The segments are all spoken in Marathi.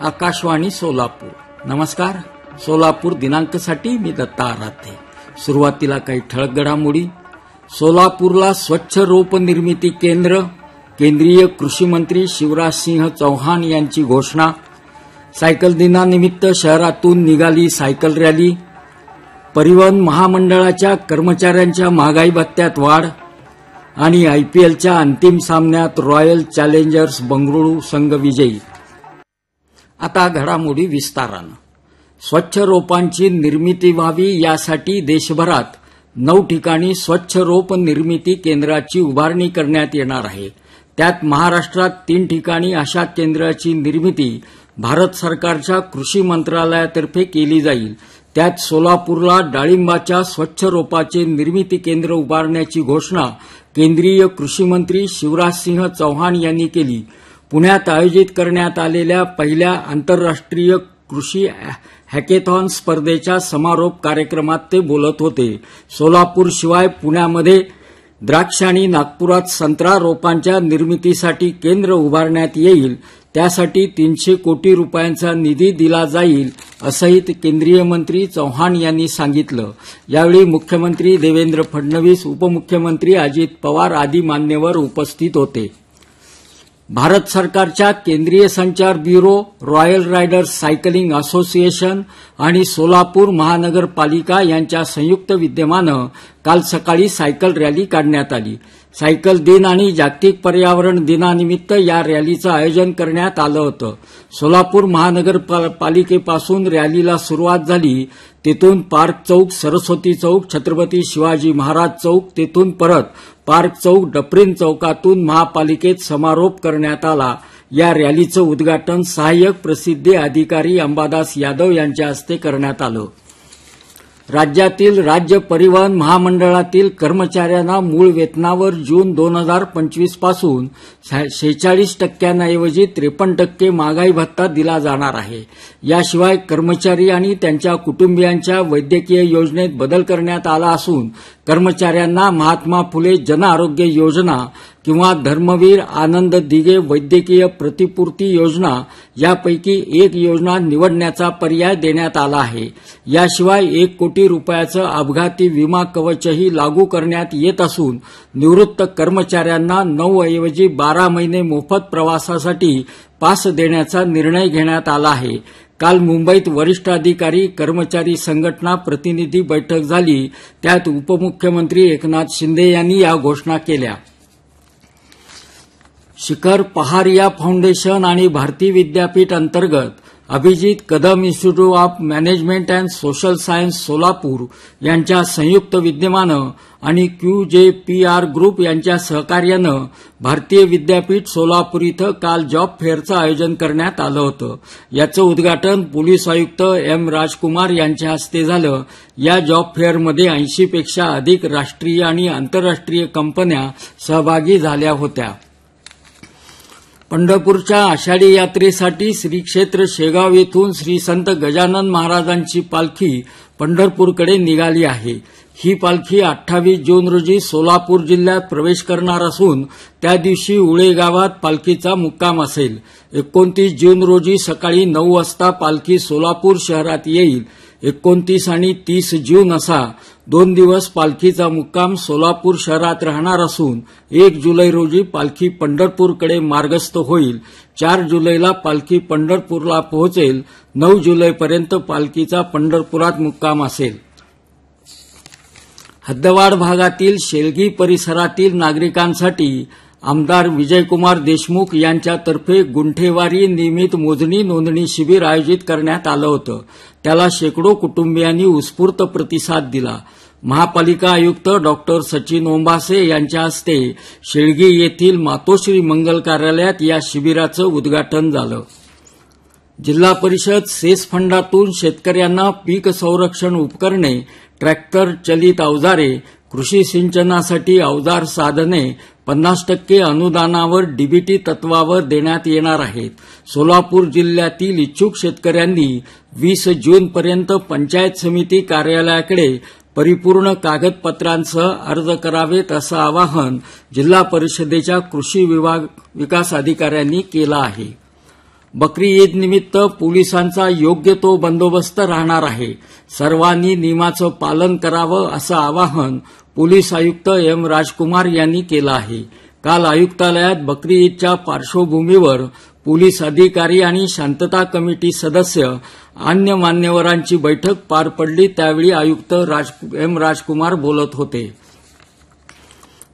आकाशवाणी सोलापूर. नमस्कार. सोलापूर दिनांकसाठी मी दत्ता आराध्य. सुरुवातीला काही ठळक घडामोडी. सोलापूरला स्वच्छ रोप निर्मिती केंद्र. केंद्रीय कृषी मंत्री शिवराज सिंह चौहान यांची घोषणा. सायकल दिनानिमित्त शहरातून निघाली सायकल रॅली. परिवहन महामंडळाच्या कर्मचाऱ्यांच्या महागाई भत्त्यात वाढ. आणि आयपीएलच्या अंतिम सामन्यात रॉयल चॅलेंजर्स बंगळुरू संघ विजयी. आता घडामोडी विस्तारानं. स्वच्छ रोपांची निर्मिती व्हावी यासाठी देशभरात 9 ठिकाणी स्वच्छ रोप निर्मिती केंद्राची उभारणी करण्यात येणार आहे. त्यात महाराष्ट्रात 3 ठिकाणी अशा केंद्राची निर्मिती भारत सरकारच्या कृषी मंत्रालयातर्फे केली जाईल. त्यात सोलापूरला डाळिंबाच्या स्वच्छ रोपाचे निर्मिती केंद्र उभारण्याची घोषणा केंद्रीय कृषी मंत्री शिवराज सिंह चौहान यांनी केली. पुण्यात आयोजित करण्यात आलेल्या पहिल्या आंतरराष्ट्रीय कृषी हॅकेथॉन स्पर्धेच्या समारोप कार्यक्रमात ते बोलत होते. सोलापूरशिवाय पुण्यामध्ये द्राक्ष आणि नागपुरात संत्रा रोपांच्या निर्मितीसाठी केंद्र उभारण्यात येईल. त्यासाठी 300 कोटी रुपयांचा निधी दिला जाईल असंही केंद्रीय मंत्री चौहान यांनी सांगितलं. यावेळी मुख्यमंत्री देवेंद्र फडणवीस, उपमुख्यमंत्री अजित पवार आदी मान्यवर उपस्थित होते. भारत सरकारच्या केंद्रीय संचार bureau, royal riders cycling association आणि सोलापूर महानगरपालिका यांच्या संयुक्त विद्यमानं काल सकाळी सायकल रॅली काढण्यात आली. सायकल दिन आणि जागतिक पर्यावरण दिनानिमित्त या रॅलीचं आयोजन करण्यात आलं होतं. सोलापूर महानगरपालिकेपासून रॅलीला सुरुवात झाली. तेथून पार्क चौक, सरस्वती चौक, छत्रपती शिवाजी महाराज चौक, तेथून परत पार्क चौक, डफरीन चौकातून महापालिकेत समारोप करण्यात आला. या रॅलीचं उद्घाटन सहाय्यक प्रसिद्धी अधिकारी अंबादास यादव यांच्या हस्ते करण्यात आलं. राज्यातील राज्य परिवहन महामंडळातील कर्मचाऱ्यांना मूळ वेतनावर जून 2025 पासून 46% ऐवजी 53% महागाई भत्ता दिला जाणार आहे. याशिवाय कर्मचारी आणि त्यांच्या कुटुंबियांच्या वैद्यकीय योजनेत बदल करण्यात आला असून कर्मचाऱ्यांना महात्मा फुले जन आरोग्य योजना किंवा धर्मवीर आनंद दिघे वैद्यकीय प्रतिपूर्ती योजना यापैकी एक योजना निवडण्याचा पर्याय देण्यात आला आहे. याशिवाय 1 कोटी रुपयाचं अपघाती विमा कवचही लागू करण्यात येत असून निवृत्त कर्मचाऱ्यांना 9 ऐवजी 12 महिने मोफत प्रवासासाठी पास देण्याचा निर्णय घेण्यात आला आहे. काल मुंबईत वरिष्ठ अधिकारी कर्मचारी संघटना प्रतिनिधी बैठक झाली. त्यात उपमुख्यमंत्री एकनाथ शिंदे यांनी या घोषणा केल्या. शिखर पहारिया फाउंडेशन आणि भारती विद्यापीठ अंतर्गत Abhijit Kadam institute of management and social science Solapur यांच्या संयुक्त विद्यमानं आणि QJPR ग्रुप यांच्या सहकार्यानं भारतीय विद्यापीठ सोलापूर इथं काल जॉब फेअरचं आयोजन करण्यात आलं होतं. याचं उद्घाटन पोलीस आयुक्त M. राजकुमार यांच्या हस्ते झालं. या जॉब फेअरमध्ये 80 पेक्षा अधिक राष्ट्रीय आणि आंतरराष्ट्रीय कंपन्या सहभागी झाल्या होत्या. पंढरपूरच्या आषाढी यात्रेसाठी श्री क्षेत्र शेगाव येथून श्री संत गजानन महाराजांची पालखी पंढरपूरकडे निघाली आहे. ही पालखी 28 जून रोजी सोलापूर जिल्ह्यात प्रवेश करणार असून त्या दिवशी उळे गावात पालखीचा मुक्काम असेल. 29 जून रोजी सकाळी 9 वाजता पालखी सोलापूर शहरात येईल. 29 आणि 30 जून असा 2 दिवस पालखीचा मुक्काम सोलापूर शहरात राहणार असून 1 जुलै रोजी पालखी पंढरपूरकडे मार्गस्थ होईल. 4 जुलैला पालखी पंढरपूरला पोहोचेल. 9 जुलैपर्यंत पालखीचा पंढरपुरात मुक्काम असेल. हद्दवाड भागातील शेलगी परिसरातील नागरिकांसाठी आमदार विजयकुमार देशमुख यांच्यातर्फे गुंठेवारी नियमित मोजणी नोंदणी शिबिर आयोजित करण्यात आलं होतं. त्याला शेकडो कुटुंबियांनी उत्स्फूर्त प्रतिसाद दिला. महापालिका आयुक्त डॉक्टर सचिन ओंबासे यांच्या हस्ते शेळगी येथील मातोश्री मंगल कार्यालयात या शिबिराचं उद्घाटन झालं. जिल्हा परिषद सेस फंडातून शेतकऱ्यांना पीक संरक्षण उपकरणे, ट्रॅक्टर, चलित अवजारे, कृषी सिंचनासाठी अवजार साधने 50% अनुदानावर डीबीटी तत्वावर देण्यात येणार आहेत. सोलापूर जिल्ह्यातील इच्छुक शेतकऱ्यांनी 20 जूनपर्यंत पंचायत समिती कार्यालयाकडे परिपूर्ण कागदपत्रांसह अर्ज करावेत असं आवाहन जिल्हा परिषदेच्या कृषी विकास अधिकाऱ्यांनी केलं आहे. बकरी ईद निमित्त पोलिसांचा योग्य तो बंदोबस्त राहणार आहे. सर्वांनी नियमाचं पालन करावं असं आवाहन पोलीस आयुक्त एम राजकुमार यांनी केलं आहे. काल आयुक्तालयात बकरी ईदच्या पार्श्वभूमीवर पोलीस अधिकारी आणि शांतता कमिटी सदस्य अन्य मान्यवरांची बैठक पार पडली. त्यावेळी आयुक्त एम राजकुमार बोलत होते.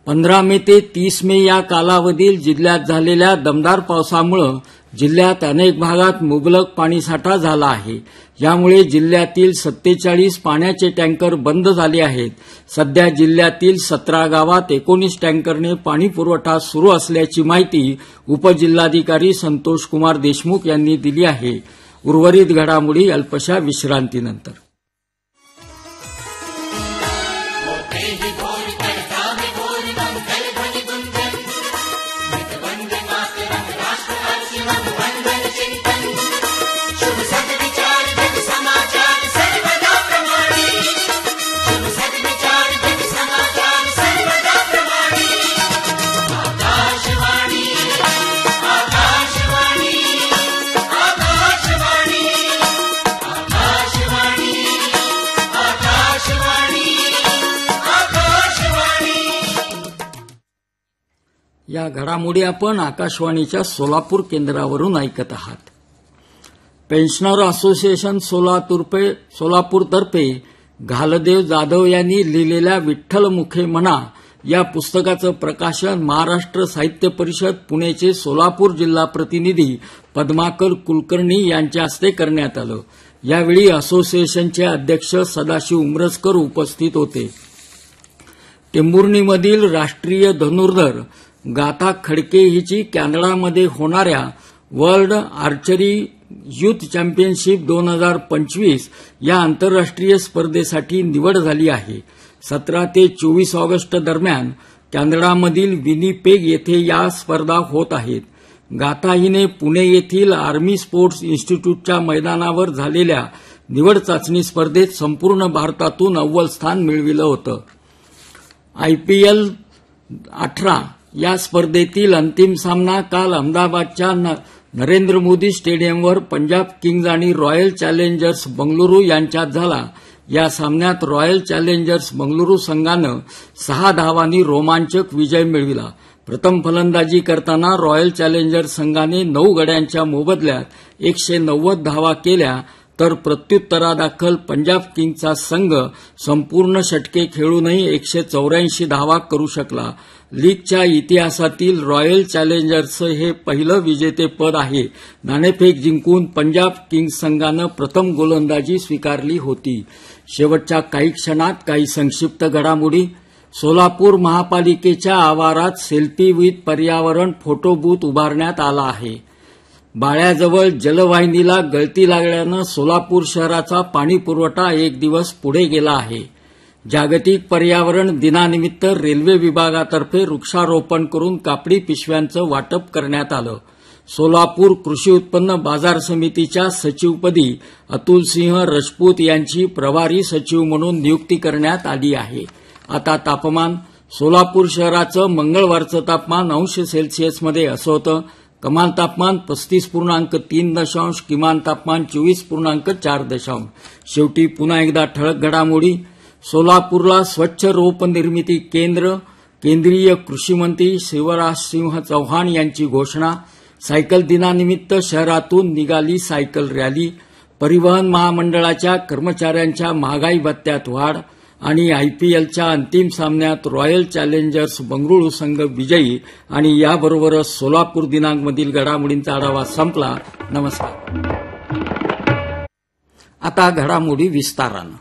15 मे ते 30 मे या कालावधीत जिल्ह्यात झालेल्या दमदार पावसामुळे जिल्ह्यात अनेक भागात मुबलक पाणीसाठा झाला आहे. यामुळे जिल्ह्यातील 47 पाण्याचे टँकर बंद झाले आहेत. सध्या जिल्ह्यातील 17 गावात 19 टँकरने पाणी पुरवठा सुरू असल्याची माहिती उपजिल्हाधिकारी संतोष कुमार देशमुख यांनी दिली आहे. उर्वरित घडामोडी अल्पशा विश्रांतीनंतर. या घडामोडी आपण आकाशवाणीच्या सोलापूर केंद्रावरून ऐकत आहात. पेन्शनर असोसिएशन सोलापूरतर्फे घालदेव जाधव यांनी लिहिलेल्या विठ्ठल मुखे म्हणा या पुस्तकाचं प्रकाशन महाराष्ट्र साहित्य परिषद पुणेचे सोलापूर जिल्हा प्रतिनिधी पद्माकर कुलकर्णी यांच्या हस्ते करण्यात आलं. यावेळी असोसिएशनचे अध्यक्ष सदाशिव उमरजकर उपस्थित होते. टेंभुर्णीमधील राष्ट्रीय धनुर्धर गाथा खडके हिची कॅनडामध्ये होणाऱ्या वर्ल्ड आर्चरी युथ चॅम्पियनशिप 2025 या आंतरराष्ट्रीय स्पर्धेसाठी निवड झाली आहे. 17 ते 24 ऑगस्ट दरम्यान कॅनडामधील विनिपेग येथे या स्पर्धा होत आहेत. गाथा हिने पुणे येथील आर्मी स्पोर्ट्स इन्स्टिट्यूटच्या मैदानावर झालेल्या निवड चाचणी स्पर्धेत संपूर्ण भारतातून अव्वल स्थान मिळविलं होतं. IPL 18 या स्पर्धेतील अंतिम सामना काल अहमदाबादच्या नरेंद्र मोदी स्टेडियमवर पंजाब किंग्ज आणि रॉयल चॅलेंजर्स बंगळुरू यांच्यात झाला. या सामन्यात रॉयल चॅलेंजर्स बंगळुरू संघानं 6 धावांनी रोमांचक विजय मिळविला. प्रथम फलंदाजी करताना रॉयल चॅलेंजर्स संघाने 9 गड्यांच्या मोबदल्यात 190 धावा केल्या, तर प्रत्युत्तरादाखल पंजाब किंग्जचा संघ संपूर्ण षटके खेळूनही 184 धावा करू शकला. लीगच्या इतिहासातील रॉयल चॅलेंजर्सचं हे पहिलं विजेतेपद आहे. नाणेफेक जिंकून पंजाब किंग्ज संघानं प्रथम गोलंदाजी स्वीकारली होती. शेवटच्या काही क्षणात काही संक्षिप्त घडामोडी. सोलापूर महापालिकेच्या आवारात सेल्फी विथ पर्यावरण फोटो बूथ उभारण्यात आला आहे. बाळ्याजवळ जलवाहिनीला गळती लागल्यानं सोलापूर शहराचा पाणी पुरवठा एक दिवस पुढे गेला आहे. जागतिक पर्यावरण दिनानिमित्त रेल्वे विभागातर्फे वृक्षारोपण करून कापडी पिशव्यांचं वाटप करण्यात आलं. सोलापूर कृषी उत्पन्न बाजार समितीच्या सचिवपदी अतुलसिंह राजपूत यांची प्रभारी सचिव म्हणून नियुक्ती करण्यात आली आहे. आता तापमान. सोलापूर शहराचं मंगळवारचं तापमान अंश सेल्सिअसमध्ये असं होतं. कमाल तापमान 35.3 किमान तापमान 24.4. शेवटी पुन्हा एकदा ठळक घडामोडी. सोलापूरला स्वच्छ रोप निर्मिती केंद्र. केंद्रीय कृषी मंत्री शिवराज सिंह चौहान यांची घोषणा. सायकल दिनानिमित्त शहरातून निघाली सायकल रॅली. परिवहन महामंडळाच्या कर्मचाऱ्यांच्या महागाई भत्त्यात वाढ. आणि IPLच्या अंतिम सामन्यात रॉयल चॅलेंजर्स बंगळुरू संघ विजयी. आणि याबरोबरच सोलापूर दिनांकमधील घडामोडींचा आढावा संपला. नमस्कार. आता घडामोडी विस्तारानं.